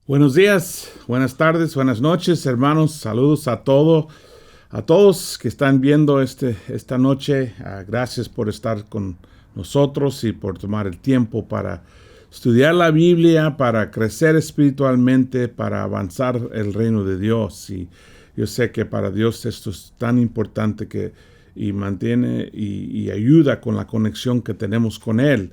Buenos días, buenas tardes, buenas noches, hermanos. Saludos a todos que están viendo esta noche. Gracias por estar con nosotros y por tomar el tiempo para estudiar la Biblia, para crecer espiritualmente, para avanzar el reino de Dios. Y yo sé que para Dios esto es tan importante y mantiene y ayuda con la conexión que tenemos con Él.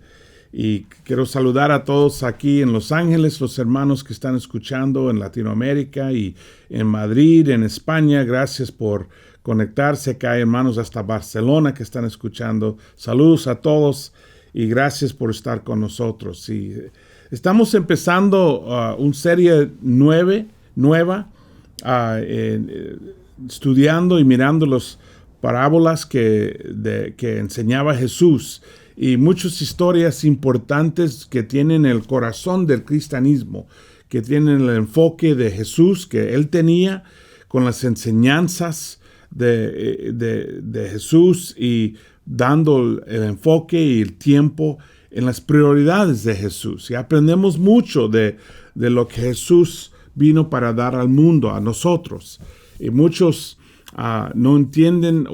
Y quiero saludar a todos aquí en Los Ángeles, los hermanos que están escuchando en Latinoamérica y en Madrid, en España. Gracias por conectarse. Que hay hermanos hasta Barcelona que están escuchando. Saludos a todos y gracias por estar con nosotros. Y estamos empezando una serie nueva, estudiando y mirando las parábolas que enseñaba Jesús. Y muchas historias importantes que tienen el corazón del cristianismo, que tienen el enfoque de Jesús que él tenía con las enseñanzas de Jesús y dando el enfoque y el tiempo en las prioridades de Jesús. Y aprendemos mucho de lo que Jesús vino para dar al mundo, a nosotros. Y muchos no entendían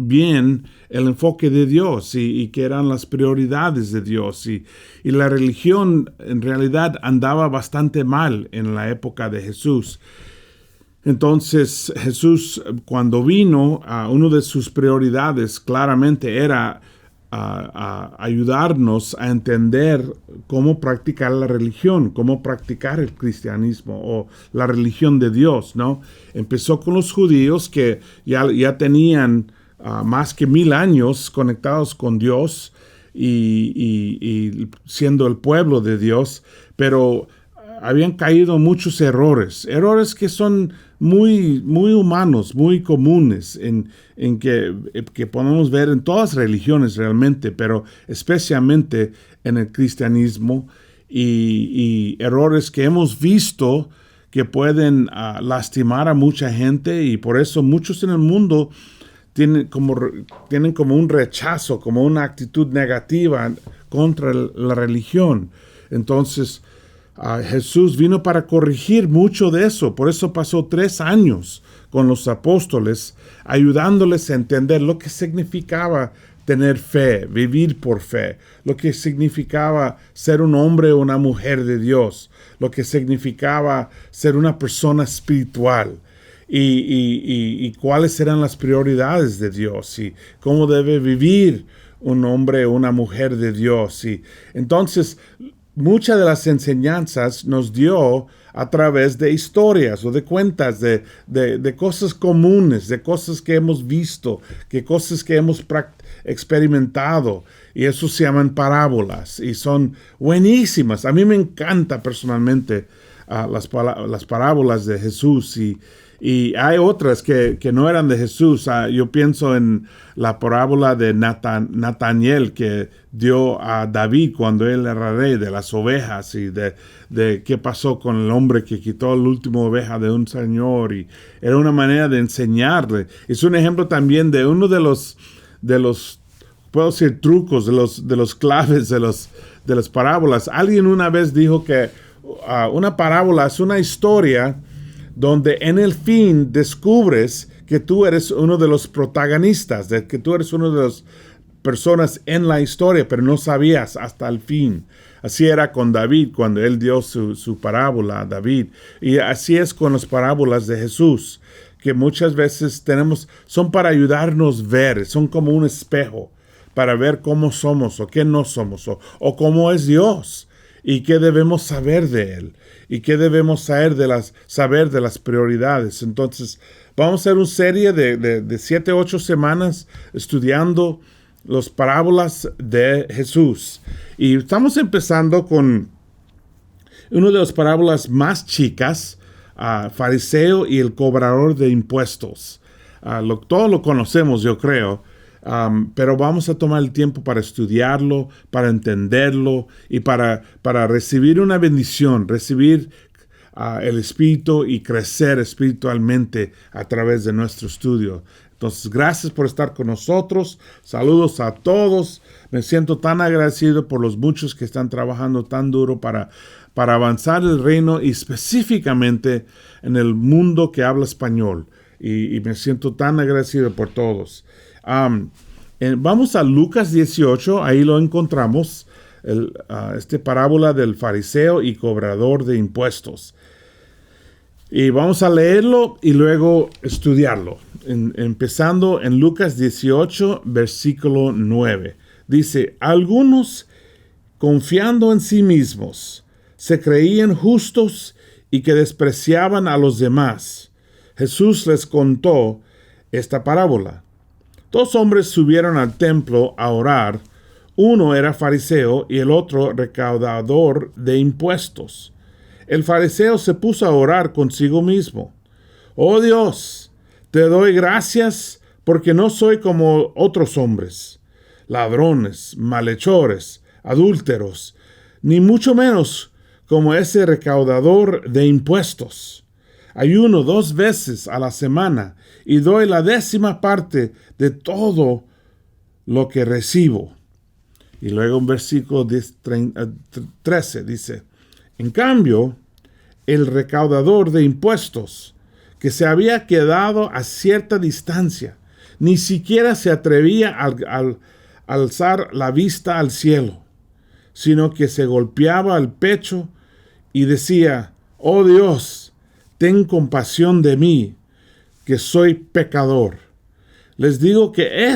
bien el enfoque de Dios y que eran las prioridades de Dios. Y la religión en realidad andaba bastante mal en la época de Jesús. Entonces Jesús, cuando vino, una de sus prioridades claramente era ayudarnos a entender cómo practicar la religión, cómo practicar el cristianismo o la religión de Dios, ¿no? Empezó con los judíos que ya tenían más que 1000 años conectados con Dios y siendo el pueblo de Dios, pero habían caído muchos errores que son muy humanos, muy comunes, en que podemos ver en todas las religiones realmente, pero especialmente en el cristianismo, y errores que hemos visto que pueden lastimar a mucha gente, y por eso muchos en el mundo tienen como un rechazo, como una actitud negativa contra la religión. Entonces, Jesús vino para corregir mucho de eso. Por eso pasó 3 años con los apóstoles, ayudándoles a entender lo que significaba tener fe, vivir por fe, lo que significaba ser un hombre o una mujer de Dios, lo que significaba ser una persona espiritual, y cuáles eran las prioridades de Dios y cómo debe vivir un hombre o una mujer de Dios. Y entonces, muchas de las enseñanzas nos dio a través de historias o de cuentas de cosas comunes, de cosas que hemos visto, cosas que hemos experimentado, y eso se llaman parábolas y son buenísimas. A mí me encanta personalmente las parábolas de Jesús, y hay otras que no eran de Jesús. Yo pienso en la parábola de Nataniel que dio a David cuando él era rey, de las ovejas, y de qué pasó con el hombre que quitó la última oveja de un señor. Y era una manera de enseñarle. Es un ejemplo también de uno de los puedo decir, trucos, de los claves de las parábolas. Alguien una vez dijo que una parábola es una historia donde en el fin descubres que tú eres uno de los protagonistas, de que tú eres una de las personas en la historia, pero no sabías hasta el fin. Así era con David, cuando él dio su parábola a David. Y así es con las parábolas de Jesús, que muchas veces son para ayudarnos a ver, son como un espejo, para ver cómo somos o qué no somos, o cómo es Dios, y qué debemos saber de Él, y qué debemos saber de las prioridades. Entonces, vamos a hacer una serie de 7 u 8 semanas estudiando las parábolas de Jesús. Y estamos empezando con una de las parábolas más chicas, fariseo y el cobrador de impuestos. Todo lo conocemos, yo creo. Pero vamos a tomar el tiempo para estudiarlo, para entenderlo y para recibir una bendición, recibir el Espíritu y crecer espiritualmente a través de nuestro estudio. Entonces, gracias por estar con nosotros. Saludos a todos. Me siento tan agradecido por los muchos que están trabajando tan duro para para avanzar el reino y específicamente en el mundo que habla español. Y me siento tan agradecido por todos. Vamos a Lucas 18, ahí lo encontramos, parábola del fariseo y cobrador de impuestos. Y vamos a leerlo y luego estudiarlo. Empezando en Lucas 18, versículo 9. Dice, algunos, confiando en sí mismos, se creían justos y que despreciaban a los demás. Jesús les contó esta parábola. Dos hombres subieron al templo a orar. Uno era fariseo y el otro recaudador de impuestos. El fariseo se puso a orar consigo mismo. Oh Dios, te doy gracias porque no soy como otros hombres, ladrones, malhechores, adúlteros, ni mucho menos como ese recaudador de impuestos. Ayuno 2 veces a la semana y doy la 10ª parte de todo lo que recibo. Y luego en versículo 13 dice, en cambio, el recaudador de impuestos, que se había quedado a cierta distancia, ni siquiera se atrevía a alzar la vista al cielo, sino que se golpeaba el pecho y decía, oh Dios, ten compasión de mí, que soy pecador. Les digo que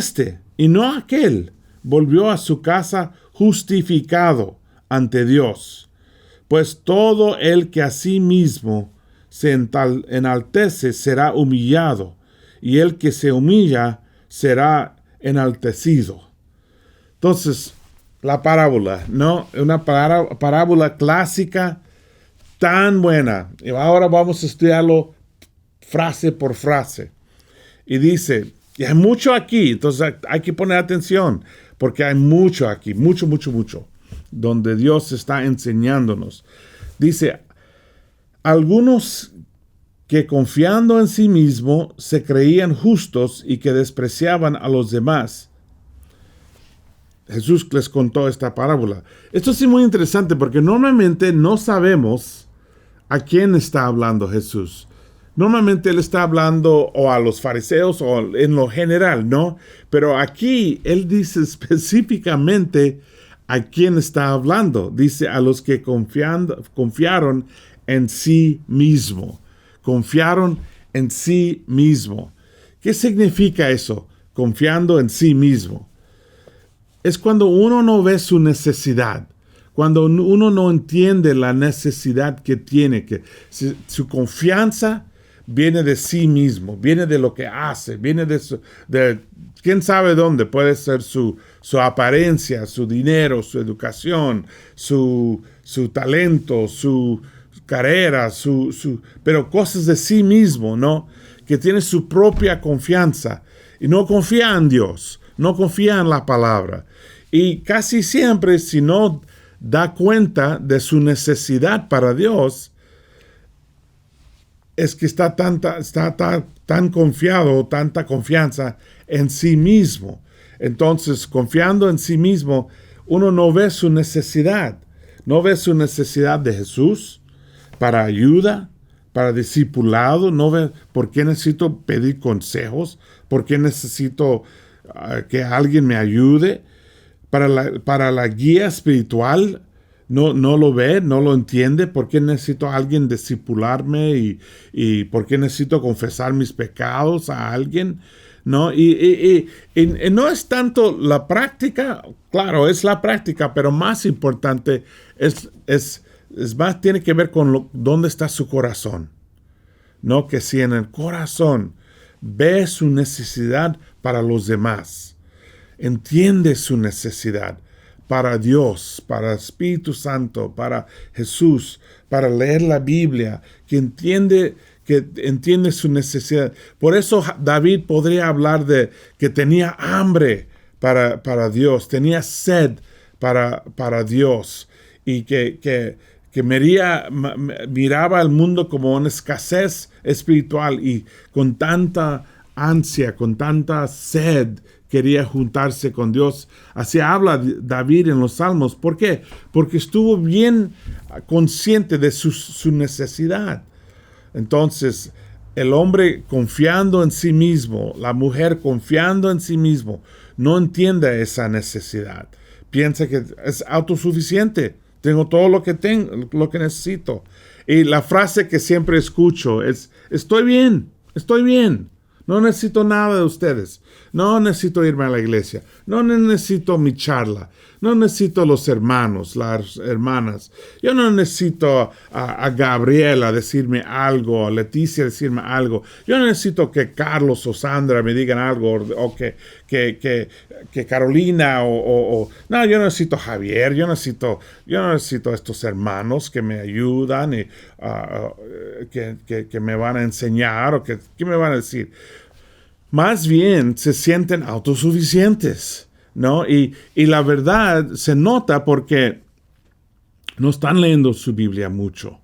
y no aquel, volvió a su casa justificado ante Dios. Pues todo el que a sí mismo se enaltece será humillado, y el que se humilla será enaltecido. Entonces, la parábola, ¿no? Una parábola clásica tan buena. Y ahora vamos a estudiarlo frase por frase. Y dice, y hay mucho aquí, entonces hay que poner atención, porque hay mucho aquí, mucho, donde Dios está enseñándonos. Dice, algunos que confiando en sí mismo se creían justos y que despreciaban a los demás. Jesús les contó esta parábola. Esto sí es muy interesante porque normalmente no sabemos a quién está hablando Jesús. Normalmente Él está hablando o a los fariseos o en lo general, ¿no? Pero aquí Él dice específicamente a quién está hablando. Dice a los que confiaron en sí mismo. Confiaron en sí mismo. ¿Qué significa eso? Confiando en sí mismo. Es cuando uno no ve su necesidad. Cuando uno no entiende la necesidad que tiene. Que su confianza viene de sí mismo, viene de lo que hace, viene de quién sabe dónde. Puede ser su apariencia, su dinero, su educación, su talento, su carrera, pero cosas de sí mismo, ¿no? Que tiene su propia confianza y no confía en Dios, no confía en la palabra. Y casi siempre, si no da cuenta de su necesidad para Dios, es que está tan confiado, tanta confianza en sí mismo. Entonces, confiando en sí mismo, uno no ve su necesidad. No ve su necesidad de Jesús para ayuda, para discipulado. No ve por qué necesito pedir consejos, por qué necesito que alguien me ayude. Para la guía espiritual, no lo ve, no lo entiende. ¿Por qué necesito a alguien discipularme y por qué necesito confesar mis pecados a alguien? ¿No? Y no es tanto la práctica, claro, es la práctica, pero más importante es más, tiene que ver con dónde está su corazón. ¿No? Que si en el corazón ve su necesidad para los demás, entiende su necesidad para Dios, para el Espíritu Santo, para Jesús, para leer la Biblia, que entiende su necesidad. Por eso David podría hablar de que tenía hambre para Dios, tenía sed para Dios, y que miraba al mundo como una escasez espiritual, y con tanta ansia, con tanta sed quería juntarse con Dios. Así habla David en los Salmos. ¿Por qué? Porque estuvo bien consciente de su necesidad. Entonces, el hombre confiando en sí mismo, la mujer confiando en sí mismo, no entiende esa necesidad. Piensa que es autosuficiente. Tengo todo lo que necesito. Y la frase que siempre escucho es, estoy bien. No necesito nada de ustedes. No necesito irme a la iglesia. No necesito mi charla. No necesito los hermanos, las hermanas. Yo no necesito a Gabriela decirme algo, a Leticia decirme algo. Yo no necesito que Carlos o Sandra me digan algo, o que Carolina no, yo no necesito Javier. Yo no necesito a estos hermanos que me ayudan y que me van a enseñar o que me van a decir. Más bien se sienten autosuficientes, ¿no? Y la verdad se nota porque no están leyendo su Biblia mucho.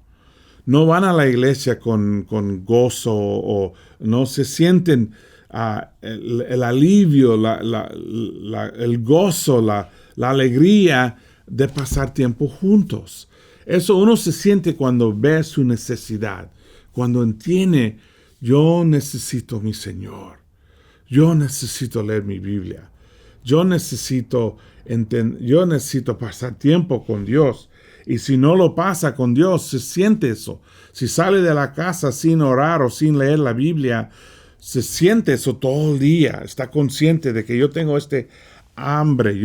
No van a la iglesia con gozo o no se sienten el alivio, el gozo, la alegría de pasar tiempo juntos. Eso uno se siente cuando ve su necesidad, cuando entiende, yo necesito mi Señor. Yo necesito leer mi Biblia. Yo necesito pasar tiempo con Dios. Y si no lo pasa con Dios, se siente eso. Si sale de la casa sin orar o sin leer la Biblia, se siente eso todo el día. Está consciente de que yo tengo este hambre.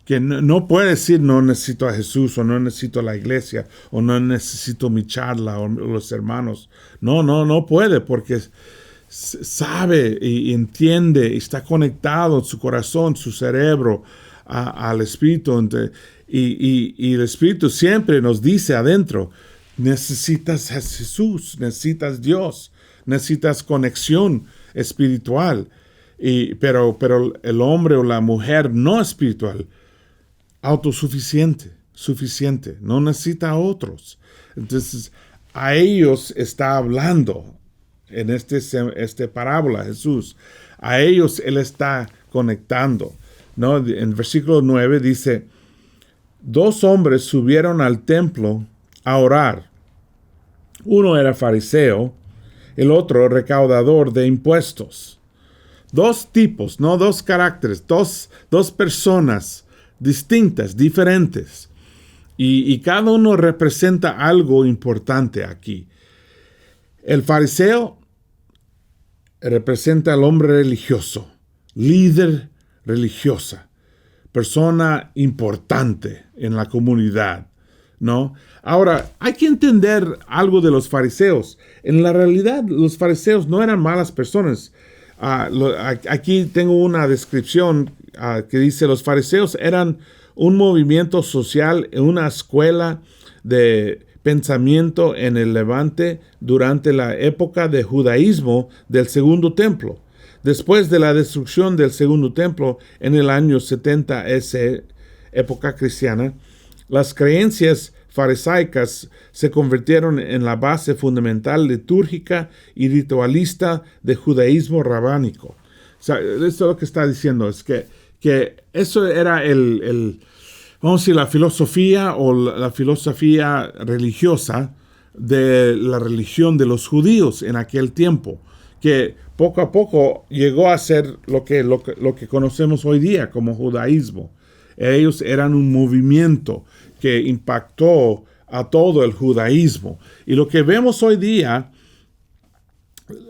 Que no puede decir no necesito a Jesús o no necesito la iglesia o no necesito mi charla o los hermanos. No puede porque sabe y entiende y está conectado en su corazón, su cerebro al Espíritu. Y el Espíritu siempre nos dice adentro, necesitas a Jesús, necesitas Dios, necesitas conexión espiritual. Pero el hombre o la mujer no espiritual, suficiente, no necesita a otros. Entonces, a ellos está hablando en este parábola Jesús. A ellos Él está conectando, ¿no? En versículo 9 dice, 2 hombres subieron al templo a orar. Uno era fariseo, el otro recaudador de impuestos. 2 tipos, no 2 caracteres, dos personas distintas, diferentes. Y cada uno representa algo importante aquí. El fariseo representa al hombre religioso, líder religiosa, persona importante en la comunidad, ¿no? Ahora, hay que entender algo de los fariseos. En la realidad, los fariseos no eran malas personas. Aquí tengo una descripción que dice, los fariseos eran un movimiento social, una escuela de pensamiento en el Levante durante la época de judaísmo del Segundo Templo. Después de la destrucción del Segundo Templo en el año 70 época cristiana, las creencias farisaicas se convirtieron en la base fundamental litúrgica y ritualista del judaísmo rabánico. O sea, esto es lo que está diciendo, es que eso era vamos a decir, la filosofía o la filosofía religiosa de la religión de los judíos en aquel tiempo, que poco a poco llegó a ser lo que conocemos hoy día como judaísmo. Ellos eran un movimiento que impactó a todo el judaísmo. Y lo que vemos hoy día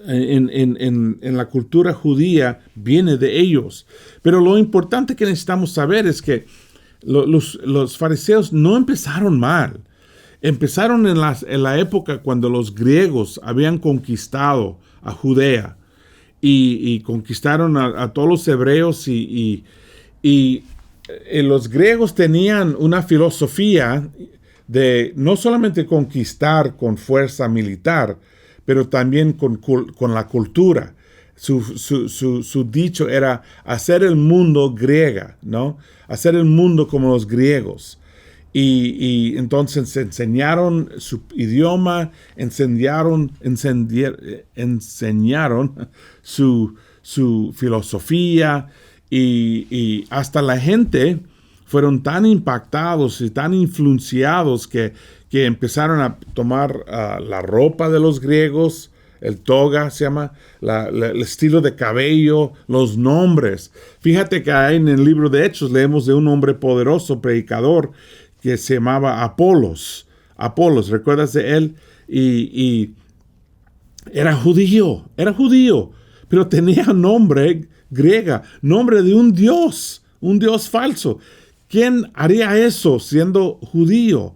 en la cultura judía viene de ellos. Pero lo importante que necesitamos saber es que los fariseos no empezaron mal. Empezaron en la época cuando los griegos habían conquistado a Judea y conquistaron a todos los hebreos y los griegos tenían una filosofía de no solamente conquistar con fuerza militar, pero también con la cultura. Su dicho era hacer el mundo griega, ¿no? Hacer el mundo como los griegos. Y entonces enseñaron su idioma, enseñaron su filosofía y hasta la gente fueron tan impactados y tan influenciados que empezaron a tomar la ropa de los griegos, el toga se llama, el estilo de cabello, los nombres. Fíjate que ahí en el libro de Hechos leemos de un hombre poderoso, predicador, que se llamaba Apolos. Apolos, ¿recuerdas de él? Y era judío, pero tenía nombre griega, nombre de un dios falso. ¿Quién haría eso siendo judío?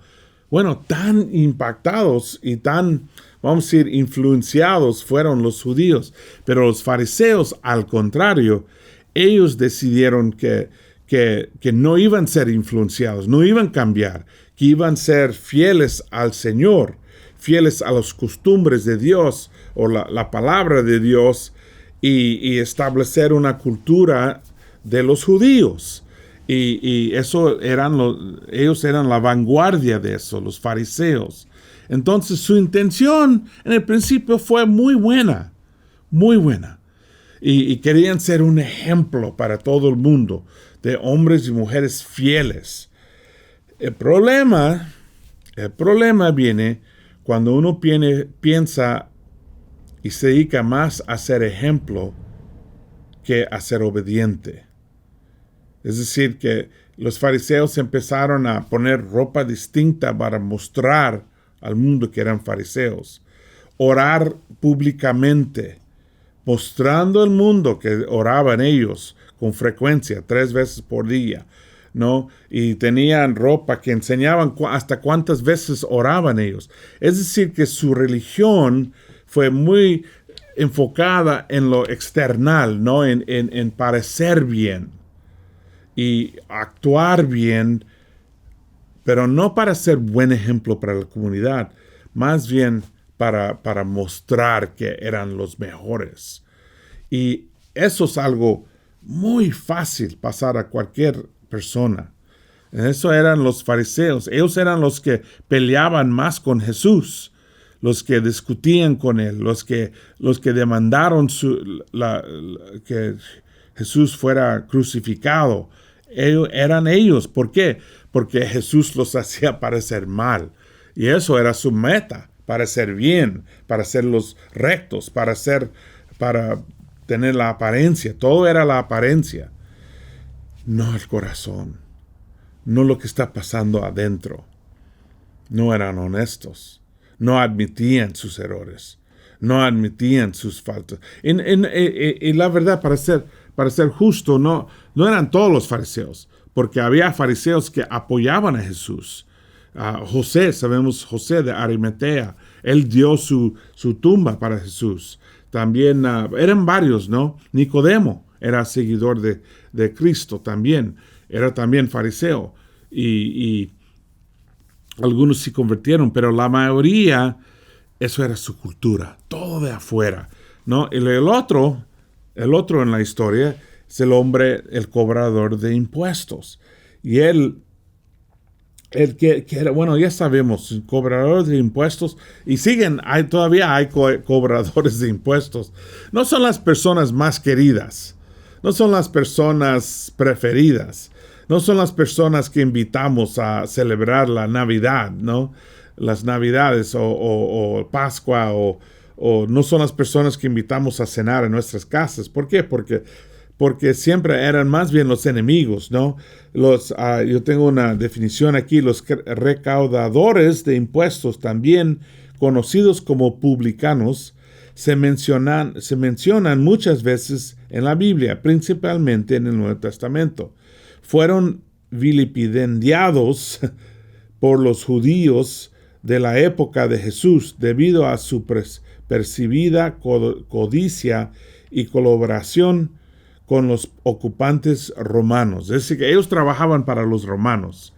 Bueno, tan impactados y tan, vamos a decir, influenciados fueron los judíos. Pero los fariseos, al contrario, ellos decidieron que no iban a ser influenciados, no iban a cambiar, que iban a ser fieles al Señor, fieles a las costumbres de Dios o la palabra de Dios y establecer una cultura de los judíos. Y eso ellos eran la vanguardia de eso, los fariseos. Entonces su intención en el principio fue muy buena, muy buena. Y querían ser un ejemplo para todo el mundo de hombres y mujeres fieles. El problema viene cuando uno piensa y se dedica más a ser ejemplo que a ser obediente. Es decir, que los fariseos empezaron a poner ropa distinta para mostrar al mundo que eran fariseos. Orar públicamente, mostrando al mundo que oraban ellos con frecuencia, 3 veces por día, ¿no? Y tenían ropa que enseñaban hasta cuántas veces oraban ellos. Es decir, que su religión fue muy enfocada en lo external, ¿no? En parecer bien y actuar bien, pero no para ser buen ejemplo para la comunidad, más bien para mostrar que eran los mejores. Y eso es algo muy fácil pasar a cualquier persona. Eso eran los fariseos. Ellos eran los que peleaban más con Jesús, los que discutían con él, los que demandaron que Jesús fuera crucificado. Eran ellos. ¿Por qué? Porque Jesús los hacía parecer mal. Y eso era su meta, parecer bien, para ser los rectos, para tener la apariencia. Todo era la apariencia. No el corazón. No lo que está pasando adentro. No eran honestos. No admitían sus errores. No admitían sus faltas. Y la verdad, para ser justo, no eran todos los fariseos, porque había fariseos que apoyaban a Jesús. José, sabemos José de Arimatea, él dio su tumba para Jesús. También eran varios, ¿no? Nicodemo era seguidor de Cristo también, era también fariseo. Y algunos se convirtieron, pero la mayoría, eso era su cultura, todo de afuera, ¿no? Y el otro en la historia es el hombre, el cobrador de impuestos. Y él que era, bueno, ya sabemos, el cobrador de impuestos, y todavía hay cobradores de impuestos. No son las personas más queridas, no son las personas preferidas, no son las personas que invitamos a celebrar la Navidad, ¿no? Las Navidades o Pascua o no son las personas que invitamos a cenar en nuestras casas. ¿Por qué? Porque siempre eran más bien los enemigos, ¿no? Yo tengo una definición aquí, los recaudadores de impuestos, también conocidos como publicanos, se mencionan muchas veces en la Biblia, principalmente en el Nuevo Testamento. Fueron vilipendiados por los judíos de la época de Jesús debido a su percibida codicia y colaboración con los ocupantes romanos. Es decir, que ellos trabajaban para los romanos.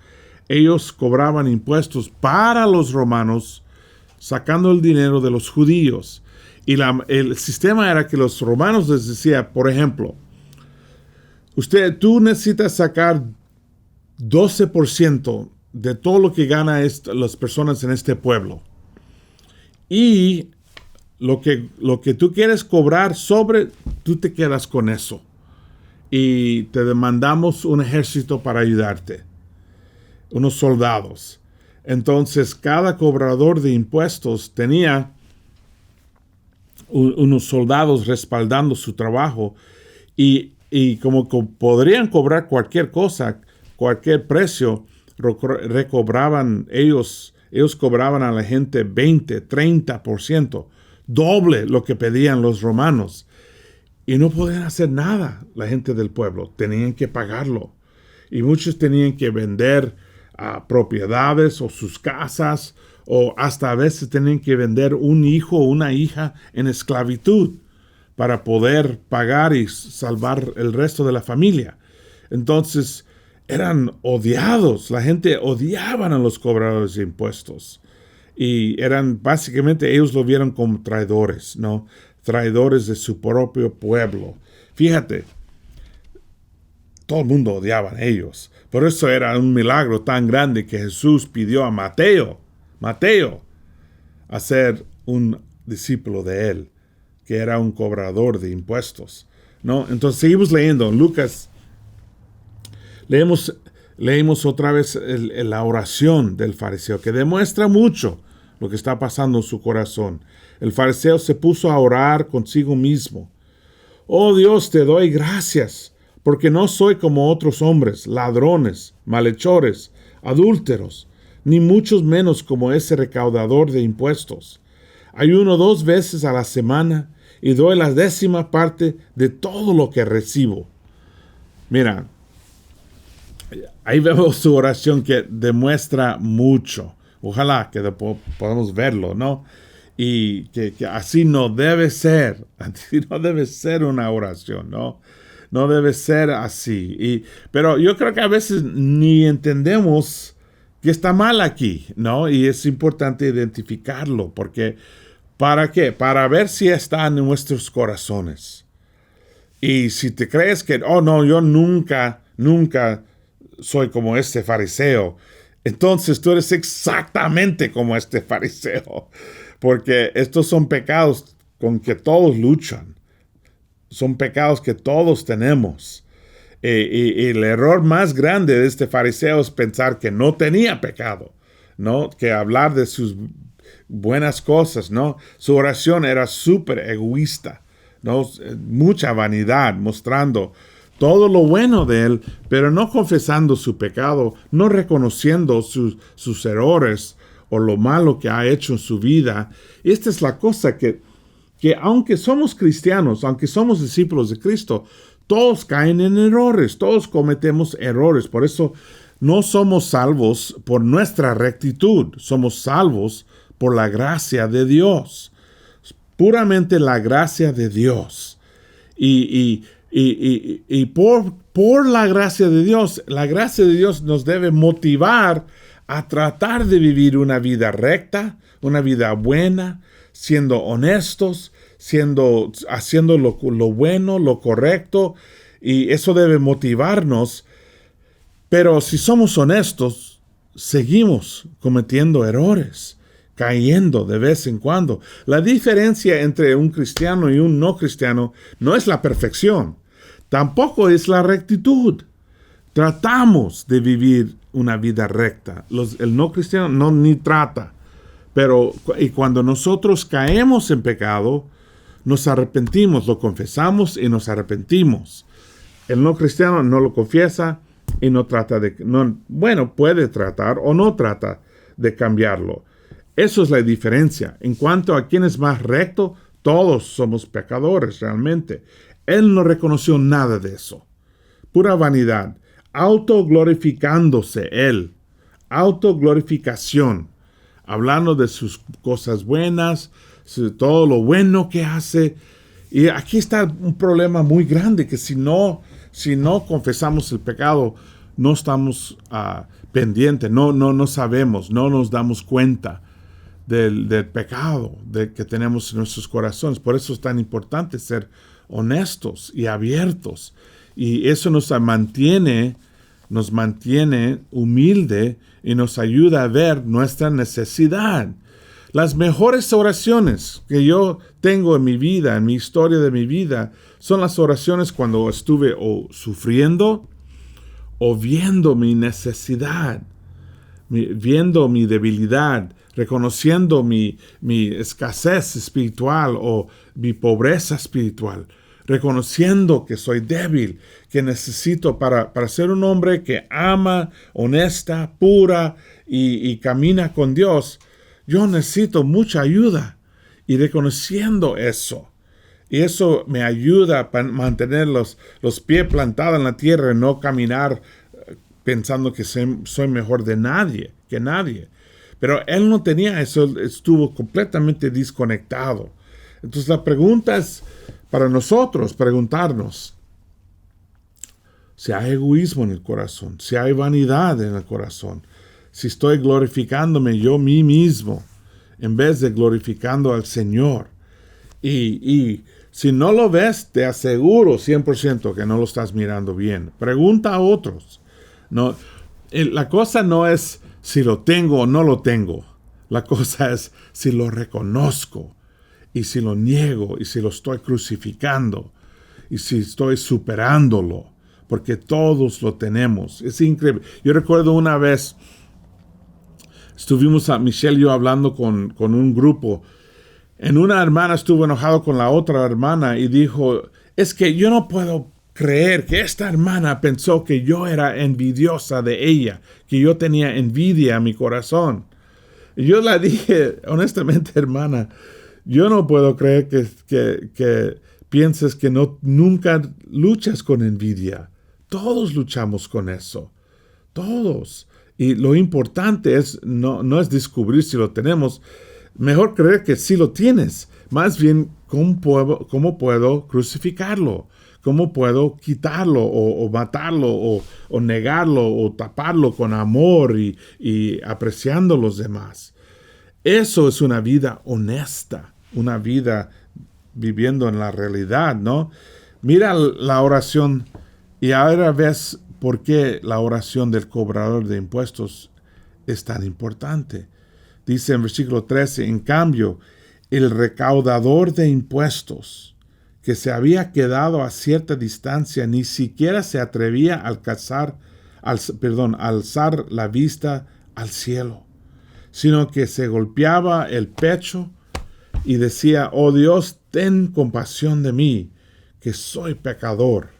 Ellos cobraban impuestos para los romanos, sacando el dinero de los judíos. Y el sistema era que los romanos les decía, por ejemplo, tú necesitas sacar 12% de todo lo que ganan las personas en este pueblo. Y lo que tú quieres cobrar tú te quedas con eso. y te demandamos un ejército para ayudarte, unos soldados. Entonces, cada cobrador de impuestos tenía unos soldados respaldando su trabajo y como podrían cobrar cualquier cosa, cualquier precio, recobraban ellos cobraban a la gente 20, 30%, doble lo que pedían los romanos. Y no podían hacer nada la gente del pueblo, tenían que pagarlo. Y muchos tenían que vender propiedades o sus casas, o hasta a veces tenían que vender un hijo o una hija en esclavitud para poder pagar y salvar el resto de la familia. Entonces eran odiados, la gente odiaban a los cobradores de impuestos. Y básicamente ellos lo vieron como traidores, ¿no? Traidores de su propio pueblo. Fíjate, todo el mundo odiaba a ellos. Por eso era un milagro tan grande que Jesús pidió a Mateo, a ser un discípulo de él, que era un cobrador de impuestos, ¿no? Entonces seguimos leyendo. Lucas, leímos otra vez la oración del fariseo, que demuestra mucho lo que está pasando en su corazón. El fariseo se puso a orar consigo mismo. Oh Dios, te doy gracias, porque no soy como otros hombres, ladrones, malhechores, adúlteros, ni muchos menos como ese recaudador de impuestos. Ayuno 2 veces a la semana y doy la 10ª parte de todo lo que recibo. Mira, ahí vemos su oración que demuestra mucho. Ojalá que podamos verlo, ¿no? Y que así no debe ser. Así no debe ser una oración, ¿no? No debe ser así. Pero yo creo que a veces ni entendemos que está mal aquí, ¿no? Y es importante identificarlo, porque ¿para qué? Para ver si está en nuestros corazones. Y si te crees que, oh no, yo nunca soy como este fariseo, entonces tú eres exactamente como este fariseo, porque estos son pecados con que todos luchan, son pecados que todos tenemos. Y el error más grande de este fariseo es pensar que no tenía pecado, ¿no? Que hablar de sus buenas cosas, ¿no? Su oración era súper egoísta, ¿no? Mucha vanidad, mostrando todo lo bueno de él, pero no confesando su pecado, no reconociendo sus errores o lo malo que ha hecho en su vida. Esta es la cosa que aunque somos cristianos, aunque somos discípulos de Cristo, todos caen en errores, todos cometemos errores. Por eso no somos salvos por nuestra rectitud, somos salvos por la gracia de Dios. Puramente la gracia de Dios. Y por la gracia de Dios nos debe motivar a tratar de vivir una vida recta, una vida buena, siendo honestos, haciendo lo bueno, lo correcto, y eso debe motivarnos. Pero si somos honestos, seguimos cometiendo errores, cayendo de vez en cuando. La diferencia entre un cristiano y un no cristiano no es la perfección, tampoco es la rectitud. Tratamos de vivir una vida recta. El no cristiano ni trata. Y cuando nosotros caemos en pecado, nos arrepentimos, lo confesamos y nos arrepentimos. El no cristiano no lo confiesa y no trata puede tratar o no trata de cambiarlo. Eso es la diferencia. En cuanto a quién es más recto, todos somos pecadores realmente. Él no reconoció nada de eso. Pura vanidad. Autoglorificándose él. Autoglorificación. Hablando de sus cosas buenas, todo lo bueno que hace. Y aquí está un problema muy grande, que si no confesamos el pecado, no estamos pendientes, no sabemos, no nos damos cuenta del pecado que tenemos en nuestros corazones. Por eso es tan importante ser honestos y abiertos. Y eso nos mantiene humilde y nos ayuda a ver nuestra necesidad. Las mejores oraciones que yo tengo en mi vida, en mi historia de mi vida, son las oraciones cuando estuve o sufriendo o viendo mi necesidad, viendo mi debilidad, reconociendo mi escasez espiritual o mi pobreza espiritual, reconociendo que soy débil, que necesito para ser un hombre que ama, honesta, pura y camina con Dios. Yo necesito mucha ayuda y reconociendo eso. Y eso me ayuda a mantener los pies plantados en la tierra y no caminar pensando que soy mejor que nadie. Pero él no tenía eso, estuvo completamente desconectado. Entonces la pregunta es para nosotros, preguntarnos si hay egoísmo en el corazón, si hay vanidad en el corazón, si estoy glorificándome yo mí mismo en vez de glorificando al Señor. Y si no lo ves, te aseguro 100% que no lo estás mirando bien. Pregunta a otros. No, la cosa no es si lo tengo o no lo tengo. La cosa es si lo reconozco y si lo niego y si lo estoy crucificando y si estoy superándolo. Porque todos lo tenemos. Es increíble. Yo recuerdo una vez, estuvimos Michelle y yo hablando con un grupo. En una hermana estuvo enojado con la otra hermana y dijo, es que yo no puedo creer que esta hermana pensó que yo era envidiosa de ella, que yo tenía envidia en mi corazón. Y yo le dije, honestamente, hermana, yo no puedo creer que pienses que nunca luchas con envidia. Todos luchamos con eso. Todos. Y lo importante es no es descubrir si lo tenemos. Mejor creer que sí lo tienes. Más bien, ¿cómo puedo crucificarlo? ¿Cómo puedo quitarlo o matarlo o negarlo o taparlo con amor y apreciando a los demás? Eso es una vida honesta, una vida viviendo en la realidad, ¿no? Mira la oración y ahora ves por qué la oración del cobrador de impuestos es tan importante. Dice en versículo 13, en cambio, el recaudador de impuestos, que se había quedado a cierta distancia, ni siquiera se atrevía a alzar la vista al cielo, sino que se golpeaba el pecho y decía, oh Dios, ten compasión de mí, que soy pecador.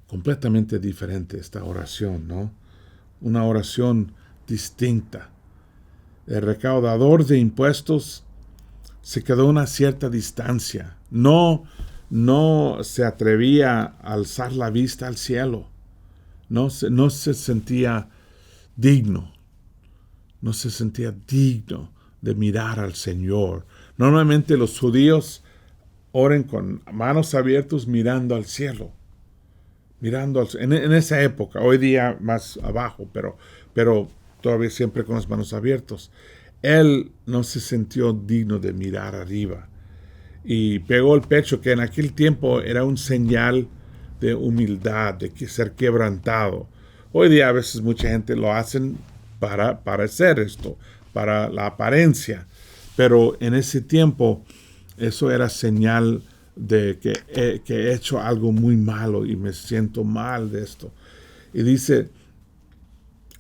Completamente diferente esta oración, ¿no? Una oración distinta. El recaudador de impuestos se quedó a una cierta distancia. No se atrevía a alzar la vista al cielo. No se sentía digno. No se sentía digno de mirar al Señor. Normalmente los judíos oran con manos abiertas mirando al cielo. En esa época, hoy día más abajo, pero todavía siempre con las manos abiertas. Él no se sintió digno de mirar arriba y pegó el pecho, que en aquel tiempo era un señal de humildad, de ser quebrantado. Hoy día a veces mucha gente lo hacen para hacer esto, para la apariencia, pero en ese tiempo eso era señal de que he hecho algo muy malo y me siento mal de esto. Y dice,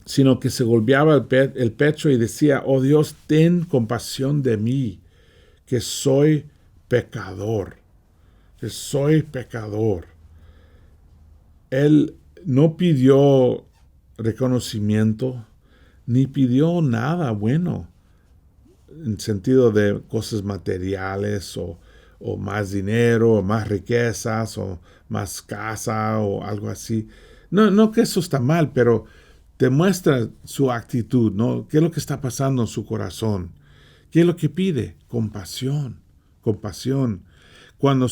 sino que se golpeaba el pecho y decía, oh Dios, ten compasión de mí, que soy pecador, Él no pidió reconocimiento, ni pidió nada bueno, en sentido de cosas materiales o más dinero, o más riquezas, o más casa, o algo así. No que eso está mal, pero demuestra su actitud, ¿no? ¿Qué es lo que está pasando en su corazón? ¿Qué es lo que pide? Compasión. Cuando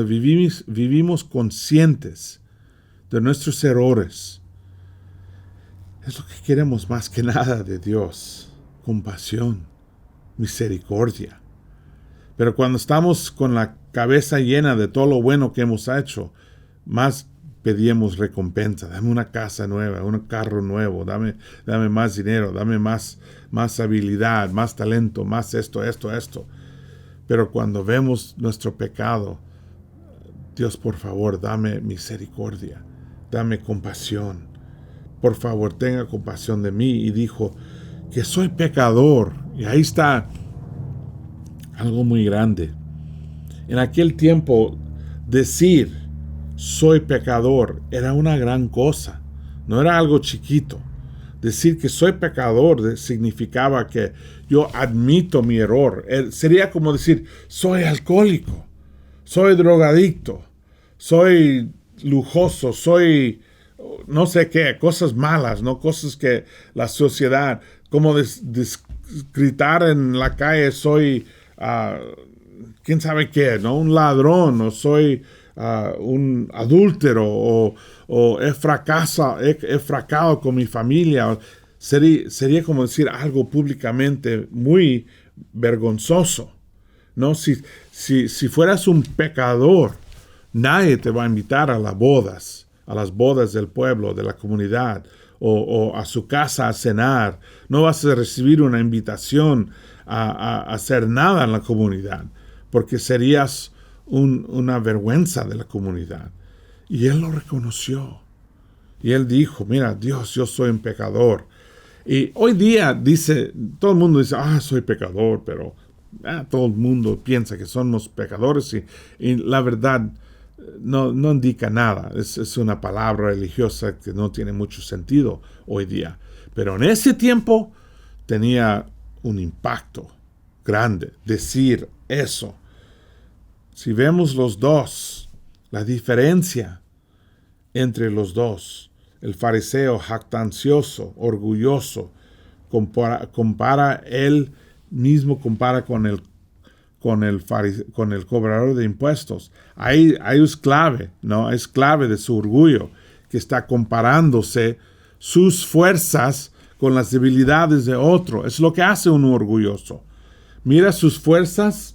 vivimos conscientes de nuestros errores, es lo que queremos más que nada de Dios. Compasión, misericordia. Pero cuando estamos con la cabeza llena de todo lo bueno que hemos hecho, más pedíamos recompensa. Dame una casa nueva, un carro nuevo, dame más dinero, dame más habilidad, más talento, más esto. Pero cuando vemos nuestro pecado, Dios, por favor, dame misericordia, dame compasión. Por favor, tenga compasión de mí. Y dijo que soy pecador. Y ahí está algo muy grande. En aquel tiempo, decir soy pecador era una gran cosa. No era algo chiquito. Decir que soy pecador significaba que yo admito mi error. Sería como decir, soy alcohólico, soy drogadicto, soy lujoso, soy no sé qué, cosas malas, ¿no? Cosas que la sociedad, como gritar en la calle, soy quién sabe qué, ¿no? Un ladrón, o soy un adúltero, o he fracasado con mi familia. Sería como decir algo públicamente muy vergonzoso, ¿no? Si fueras un pecador, nadie te va a invitar a las bodas del pueblo, de la comunidad, o a su casa a cenar. No vas a recibir una invitación a hacer nada en la comunidad, porque serías una vergüenza de la comunidad. Y él lo reconoció. Y él dijo, mira, Dios, yo soy un pecador. Y hoy día todo el mundo dice, soy pecador, pero todo el mundo piensa que somos pecadores y la verdad no indica nada. Es una palabra religiosa que no tiene mucho sentido hoy día. Pero en ese tiempo tenía un impacto grande decir eso. Si vemos los dos, la diferencia entre los dos, el fariseo jactancioso, orgulloso, compara él mismo con el cobrador de impuestos. Ahí es clave, ¿no? Es clave de su orgullo, que está comparándose sus fuerzas con las debilidades de otro. Es lo que hace un orgulloso. Mira sus fuerzas.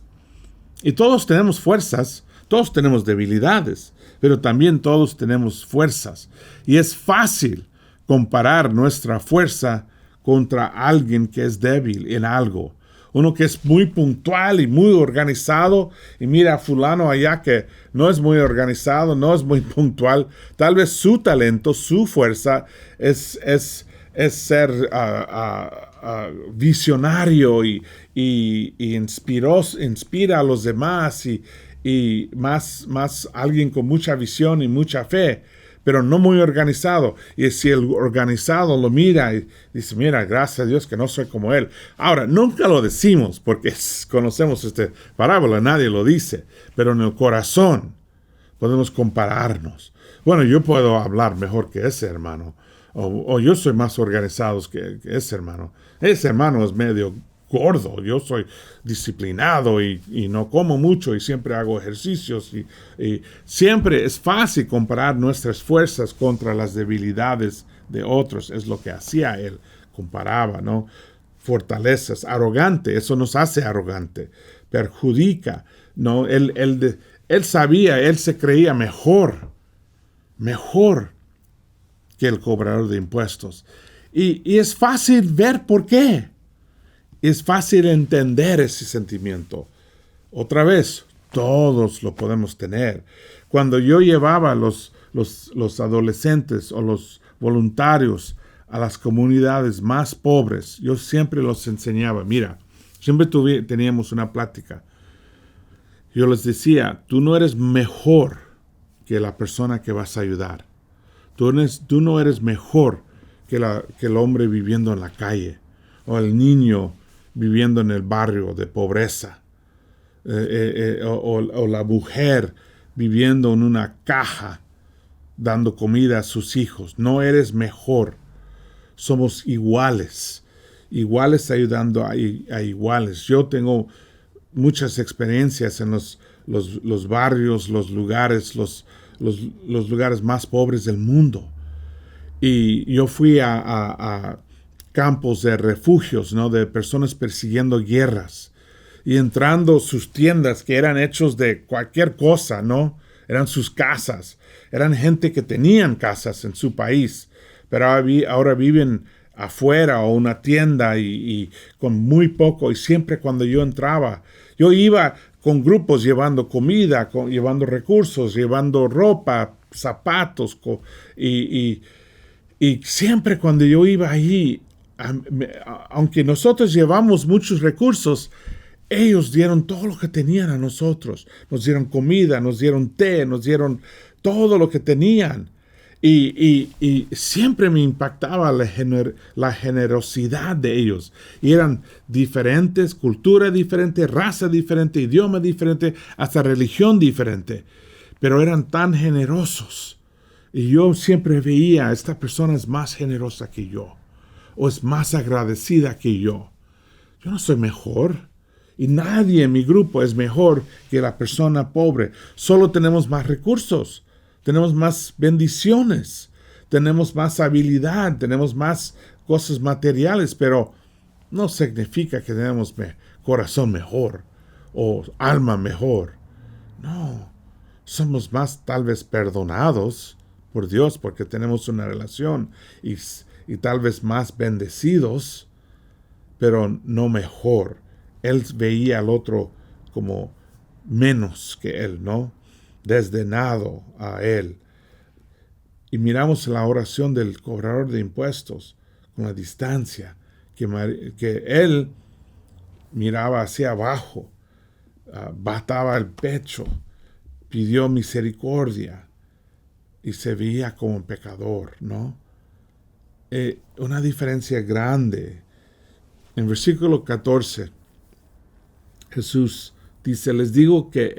Y todos tenemos fuerzas, todos tenemos debilidades, pero también todos tenemos fuerzas. Y es fácil comparar nuestra fuerza contra alguien que es débil en algo. Uno que es muy puntual y muy organizado, y mira a fulano allá que no es muy organizado, no es muy puntual. Tal vez su talento, su fuerza es ser visionario y inspira a los demás y más alguien con mucha visión y mucha fe, pero no muy organizado. Y si el organizado lo mira y dice, mira, gracias a Dios que no soy como él. Ahora, nunca lo decimos porque conocemos esta parábola, nadie lo dice, pero en el corazón podemos compararnos. Bueno, yo puedo hablar mejor que ese hermano, o yo soy más organizado que ese hermano. Ese hermano es medio gordo, yo soy disciplinado y no como mucho y siempre hago ejercicios y siempre es fácil comparar nuestras fuerzas contra las debilidades de otros. Es lo que hacía él, comparaba, ¿no? Fortalezas, arrogante, eso nos hace arrogante, perjudica, ¿no? Él sabía, él se creía mejor que el cobrador de impuestos. Y es fácil ver por qué. Es fácil entender ese sentimiento. Otra vez, todos lo podemos tener. Cuando yo llevaba a los adolescentes o los voluntarios a las comunidades más pobres, yo siempre los enseñaba. Mira, siempre teníamos una plática. Yo les decía, tú no eres mejor que la persona que vas a ayudar. Tú no eres mejor que el hombre viviendo en la calle o el niño viviendo en el barrio de pobreza o la mujer viviendo en una caja dando comida a sus hijos. No eres mejor. Somos iguales ayudando a iguales. Yo tengo muchas experiencias en los barrios, los lugares más pobres del mundo. Y yo fui a campos de refugios, ¿no? De personas persiguiendo guerras y entrando sus tiendas que eran hechos de cualquier cosa, ¿no? eran sus casas, eran gente que tenían casas en su país, pero ahora viven afuera o una tienda y con muy poco. Y siempre cuando yo entraba, yo iba con grupos llevando comida, llevando recursos, llevando ropa, zapatos, y siempre cuando yo iba allí, aunque nosotros llevamos muchos recursos, ellos dieron todo lo que tenían a nosotros. Nos dieron comida, nos dieron té, nos dieron todo lo que tenían. Y siempre me impactaba la generosidad de ellos. Y eran diferentes, cultura diferente, raza diferente, idioma diferente, hasta religión diferente. Pero eran tan generosos. Y yo siempre veía, esta persona es más generosa que yo. O es más agradecida que yo. Yo no soy mejor. Y nadie en mi grupo es mejor que la persona pobre. Solo tenemos más recursos. Tenemos más bendiciones, tenemos más habilidad, tenemos más cosas materiales, pero no significa que tenemos corazón mejor o alma mejor. No, somos más tal vez perdonados por Dios porque tenemos una relación y tal vez más bendecidos, pero no mejor. Él veía al otro como menos que él, ¿no? Desdenado a él. Y miramos la oración del cobrador de impuestos con la distancia, que él miraba hacia abajo, bataba el pecho, pidió misericordia y se veía como un pecador, ¿no? Una diferencia grande. En versículo 14, Jesús dice, les digo que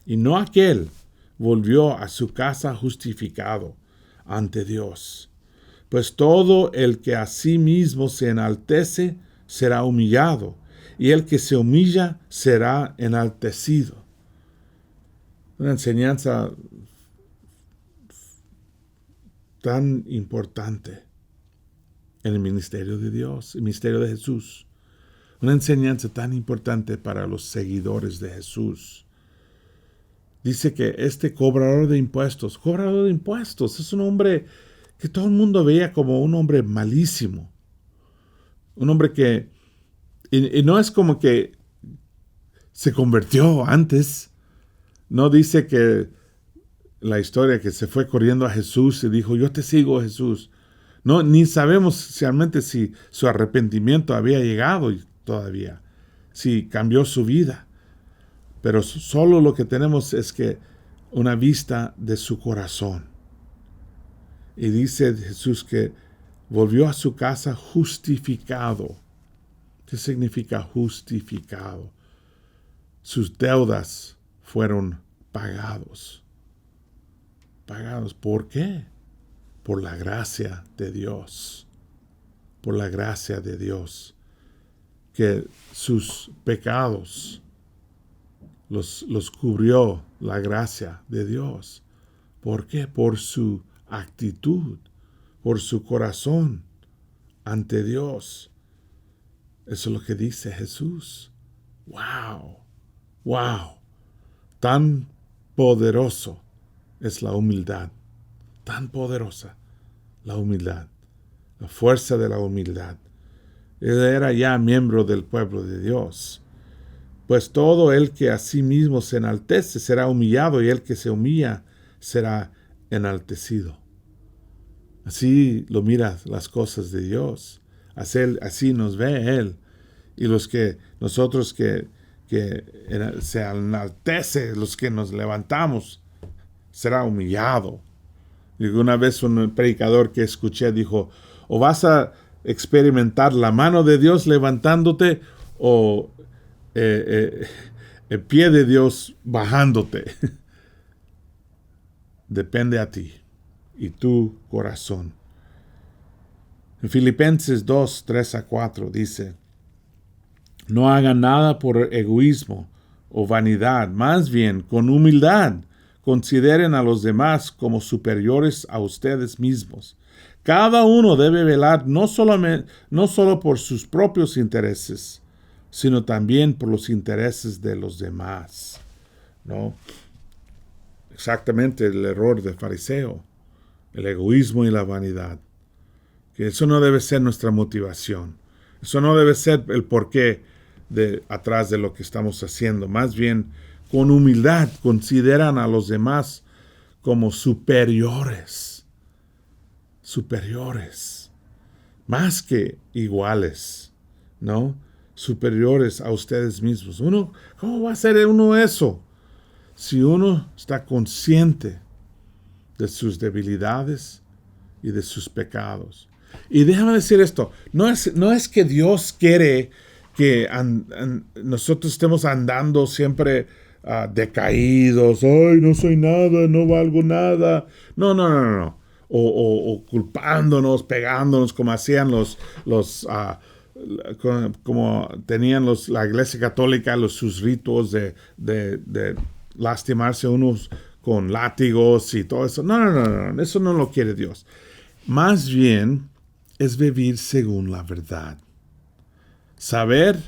y no aquel volvió a su casa justificado ante Dios. Pues todo el que a sí mismo se enaltece será humillado, y el que se humilla será enaltecido. Una enseñanza tan importante en el ministerio de Dios, el ministerio de Jesús. Una enseñanza tan importante para los seguidores de Jesús. Dice que este cobrador de impuestos, es un hombre que todo el mundo veía como un hombre malísimo. Un hombre que, y no es como que se convirtió antes. No dice que la historia que se fue corriendo a Jesús y dijo, yo te sigo, Jesús. No, ni sabemos realmente si su arrepentimiento había llegado todavía, si cambió su vida. Pero solo lo que tenemos es que una vista de su corazón. Y dice Jesús que volvió a su casa justificado. ¿Qué significa justificado? Sus deudas fueron pagados. ¿Pagados por qué? Por la gracia de Dios. Por la gracia de Dios. Que sus pecados los cubrió la gracia de Dios. ¿Por qué? Por su actitud, por su corazón ante Dios. Eso es lo que dice Jesús. ¡Wow! ¡Wow! Tan poderoso es la humildad. Tan poderosa la humildad. La fuerza de la humildad. Él era ya miembro del pueblo de Dios. Pues todo el que a sí mismo se enaltece será humillado, y el que se humilla será enaltecido. Así lo mira las cosas de Dios. Así nos ve Él. Y nosotros que se enaltece, los que nos levantamos, será humillado. Y una vez un predicador que escuché dijo, o vas a experimentar la mano de Dios levantándote, o el pie de Dios bajándote. Depende a ti y tu corazón. En Filipenses 2, 3-4 dice, no hagan nada por egoísmo o vanidad, más bien con humildad consideren a los demás como superiores a ustedes mismos. Cada uno debe velar no solo por sus propios intereses, sino también por los intereses de los demás, ¿no? exactamente el error del fariseo, el egoísmo y la vanidad. Que eso no debe ser nuestra motivación. Eso no debe ser el porqué atrás de lo que estamos haciendo. Más bien, con humildad, consideran a los demás como superiores. Superiores. Más que iguales, ¿no? Superiores a ustedes mismos. ¿Cómo va a ser uno eso? Si uno está consciente de sus debilidades y de sus pecados. Y déjame decir esto, no es que Dios quiere que nosotros estemos andando siempre decaídos, ay, no soy nada, no valgo nada. No. O culpándonos, pegándonos como hacían como tenían la Iglesia Católica, sus ritos de lastimarse unos con látigos y todo eso. No, eso no lo quiere Dios. Más bien es vivir según la verdad. Saber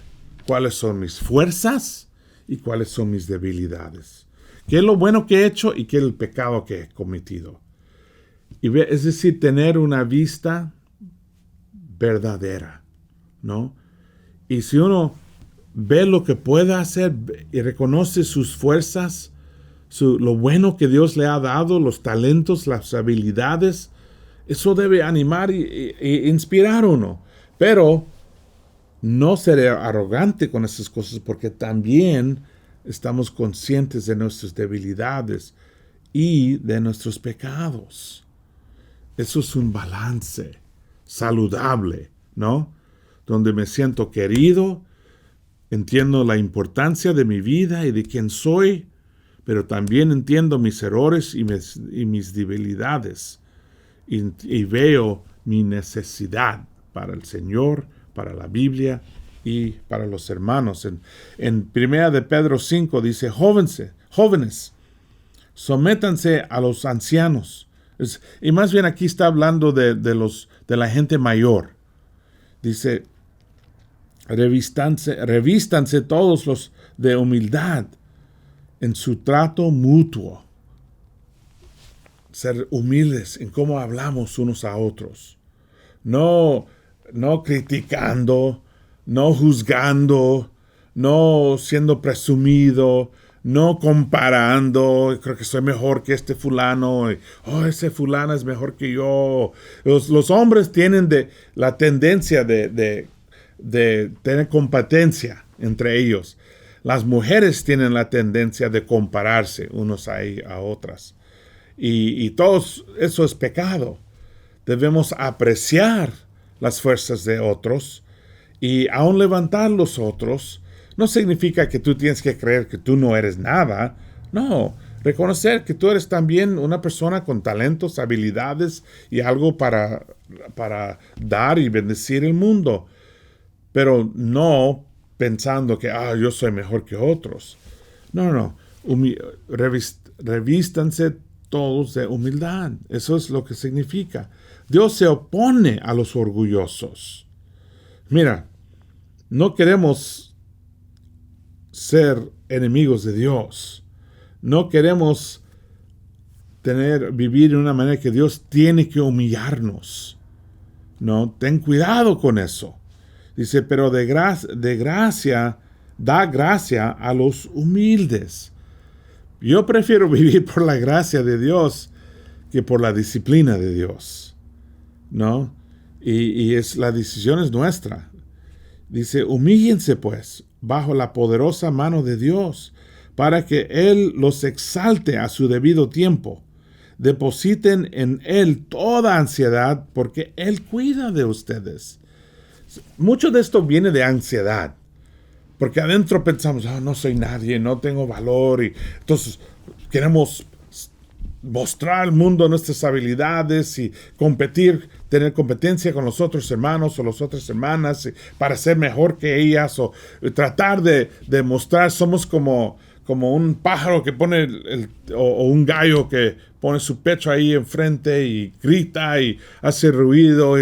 cuáles son mis fuerzas y cuáles son mis debilidades. ¿Qué es lo bueno que he hecho y qué es el pecado que he cometido? Es decir, tener una vista verdadera, ¿no? Y si uno ve lo que puede hacer y reconoce sus fuerzas, lo bueno que Dios le ha dado, los talentos, las habilidades, eso debe animar e inspirar a uno. Pero no ser arrogante con esas cosas, porque también estamos conscientes de nuestras debilidades y de nuestros pecados. Eso es un balance saludable, ¿no? Donde me siento querido, entiendo la importancia de mi vida y de quién soy, pero también entiendo mis errores y mis debilidades. Y veo mi necesidad para el Señor, para la Biblia y para los hermanos. En 1 de Pedro 5 dice, jóvenes, sométanse a los ancianos. Y más bien aquí está hablando de la gente mayor. Dice, revístanse todos los de humildad en su trato mutuo. Ser humildes en cómo hablamos unos a otros. No criticando, no juzgando, no siendo presumido, no comparando, creo que soy mejor que este fulano, ese fulano es mejor que yo. Los hombres tienen la tendencia de tener competencia entre ellos. Las mujeres tienen la tendencia de compararse unos a otras. Y todo eso es pecado. Debemos apreciar las fuerzas de otros y aún levantar los otros. No significa que tú tienes que creer que tú no eres nada. No, reconocer que tú eres también una persona con talentos, habilidades y algo para dar y bendecir el mundo. Pero no pensando que yo soy mejor que otros. No. Revístanse todos de humildad. Eso es lo que significa. Dios se opone a los orgullosos. Mira, no queremos ser enemigos de Dios. No queremos vivir de una manera que Dios tiene que humillarnos. No, ten cuidado con eso. Dice, pero da gracia a los humildes. Yo prefiero vivir por la gracia de Dios que por la disciplina de Dios, ¿no? Y la decisión es nuestra. Dice, humíllense pues bajo la poderosa mano de Dios para que Él los exalte a su debido tiempo. Depositen en Él toda ansiedad porque Él cuida de ustedes. Mucho de esto viene de ansiedad. Porque adentro pensamos, no soy nadie, no tengo valor. Y entonces queremos mostrar al mundo nuestras habilidades y tener competencia con los otros hermanos o las otras hermanas para ser mejor que ellas o tratar de mostrar, somos como como un pájaro que pone o un gallo que pone su pecho ahí enfrente y grita y hace ruido.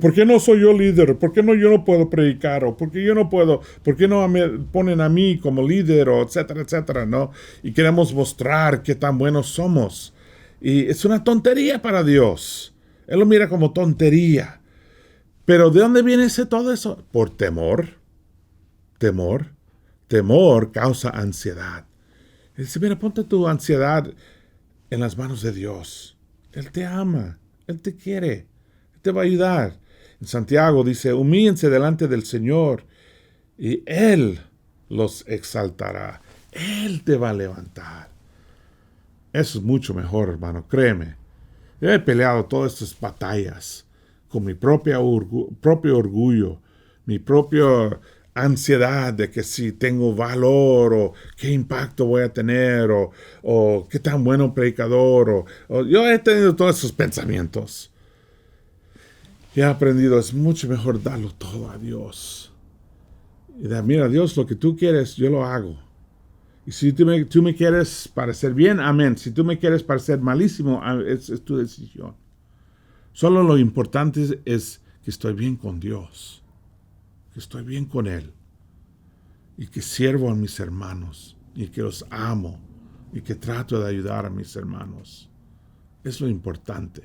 ¿Por qué no soy yo líder? ¿Por qué no yo no puedo predicar? ¿O por qué yo no puedo? ¿Por qué no me ponen a mí como líder? O etcétera, etcétera, ¿no? Y queremos mostrar qué tan buenos somos. Y es una tontería para Dios. Él lo mira como tontería. Pero ¿de dónde viene todo eso? Por temor. Temor. Temor causa ansiedad. Él dice, mira, ponte tu ansiedad en las manos de Dios. Él te ama, Él te quiere, Él te va a ayudar. En Santiago dice, humíllense delante del Señor y Él los exaltará. Él te va a levantar. Eso es mucho mejor, hermano, créeme. Yo he peleado todas estas batallas con mi propio orgullo, mi propia ansiedad de que si tengo valor o qué impacto voy a tener o qué tan bueno predicador yo he tenido todos esos pensamientos y he aprendido es mucho mejor darlo todo a Dios y de mira Dios lo que tú quieres yo lo hago y si tú me quieres parecer bien amén, si tú me quieres parecer malísimo es tu decisión. Solo lo importante es que estoy bien con Dios, que estoy bien con Él y que sirvo a mis hermanos y que los amo y que trato de ayudar a mis hermanos. Es lo importante.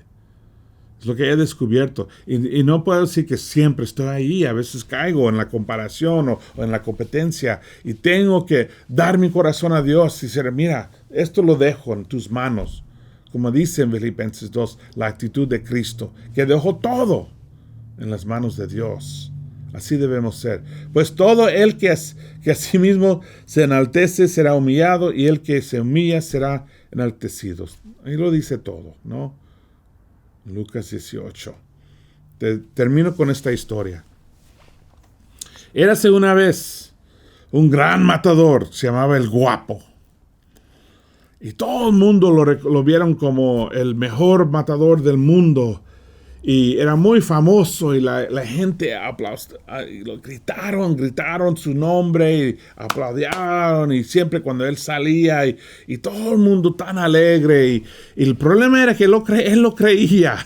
Es lo que he descubierto. Y no puedo decir que siempre estoy ahí. A veces caigo en la comparación o en la competencia y tengo que dar mi corazón a Dios y decir, mira, esto lo dejo en tus manos. Como dice en Filipenses 2, la actitud de Cristo, que dejó todo en las manos de Dios. Así debemos ser. Pues todo el que a sí mismo se enaltece será humillado y el que se humilla será enaltecido. Ahí lo dice todo, ¿no? Lucas 18. Termino con esta historia. Érase una vez un gran matador, se llamaba el Guapo. Y todo el mundo lo vieron como el mejor matador del mundo. Y era muy famoso y la gente gritaron su nombre y aplaudieron y siempre cuando él salía y todo el mundo tan alegre y el problema era que él lo creía.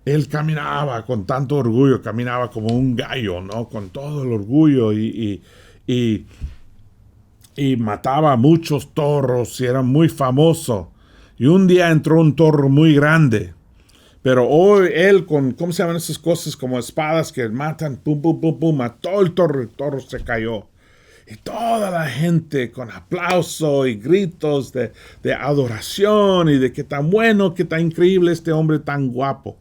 Él caminaba con tanto orgullo, caminaba como un gallo, ¿no? Con todo el orgullo y mataba a muchos toros y era muy famoso. Y un día entró un toro muy grande. Pero hoy él ¿cómo se llaman esas cosas? Como espadas que matan, pum, pum, pum, pum, mató el toro se cayó. Y toda la gente con aplauso y gritos de adoración y de qué tan bueno, qué tan increíble este hombre tan guapo.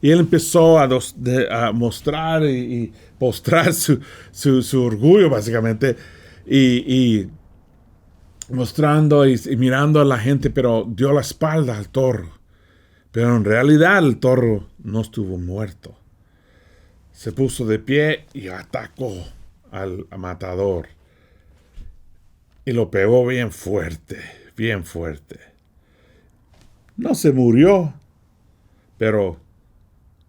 Y él empezó a mostrar y postrar su orgullo básicamente y mostrando y mirando a la gente, pero dio la espalda al toro. Pero en realidad el toro no estuvo muerto. Se puso de pie y atacó al matador. Y lo pegó bien fuerte, bien fuerte. No se murió, pero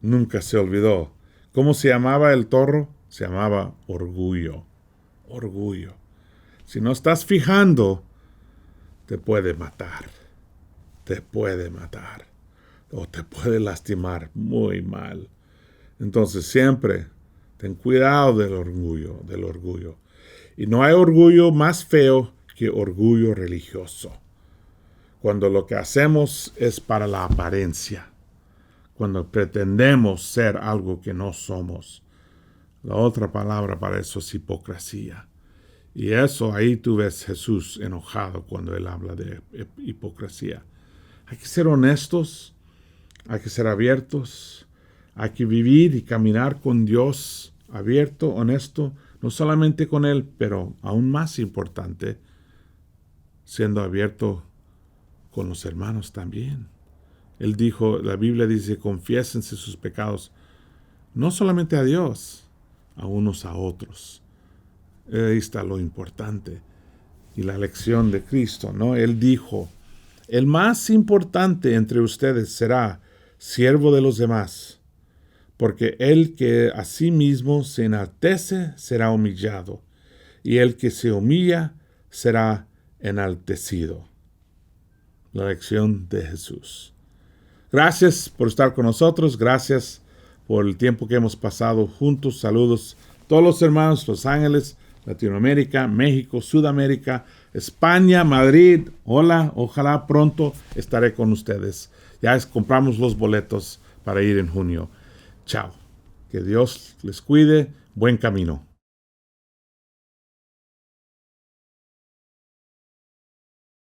nunca se olvidó. ¿Cómo se llamaba el toro? Se llamaba orgullo. Orgullo. Si no estás fijando, te puede matar. Te puede matar. O te puede lastimar muy mal. Entonces siempre ten cuidado del orgullo. Y no hay orgullo más feo que orgullo religioso. Cuando lo que hacemos es para la apariencia. Cuando pretendemos ser algo que no somos. La otra palabra para eso es hipocresía. Y eso ahí tú ves Jesús enojado cuando él habla de hipocresía. Hay que ser honestos. Hay que ser abiertos, hay que vivir y caminar con Dios abierto, honesto, no solamente con Él, pero aún más importante, siendo abierto con los hermanos también. Él dijo, la Biblia dice, confiésense sus pecados, no solamente a Dios, a unos a otros. Ahí está lo importante y la lección de Cristo, ¿no? Él dijo, el más importante entre ustedes será siervo de los demás, porque el que a sí mismo se enaltece será humillado, y el que se humilla será enaltecido. La lección de Jesús. Gracias por estar con nosotros. Gracias por el tiempo que hemos pasado juntos. Saludos a todos los hermanos, Los Ángeles, Latinoamérica, México, Sudamérica, España, Madrid. Hola, ojalá pronto estaré con ustedes. Ya compramos los boletos para ir en junio. Chao. Que Dios les cuide. Buen camino.